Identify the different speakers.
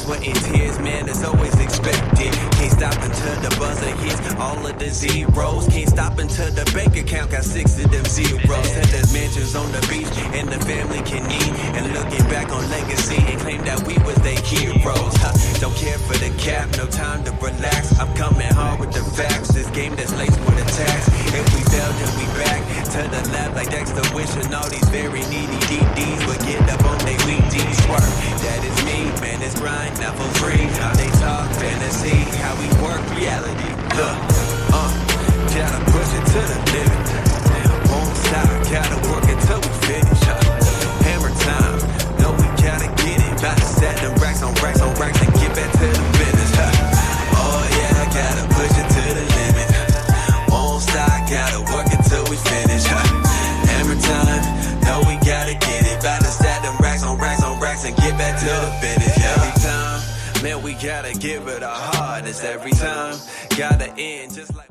Speaker 1: sweat and tears, man, it's always expected. Can't stop until the buzzer hits all of the zeros. Can't stop until the bank account got 6 of them zeros. Had the mansions on the beach and the family can eat. And looking back on legacy and claim that we was their heroes. Don't care for the cap, no time to relax. I'm coming hard with the facts. This game that's laced with attacks. If we fail, then we back to the lab like Dexter wishing all these very needy DDs would get up on they weak D's work. That is me, man, it's grind, not for free. How they talk, fantasy, how we work, reality. Look, gotta push it to the limit. Won't stop, gotta work until we finish. Hammer time, no, we gotta get it. About to set them racks on racks on racks and get back to the business. Oh yeah, gotta push it to the limit. Won't stop, gotta work until we finish. Hammer time, no, we gotta get it. About to set them racks on racks on racks and get back to the business. Every time, man, we gotta give it our hardest. Every time, gotta end just like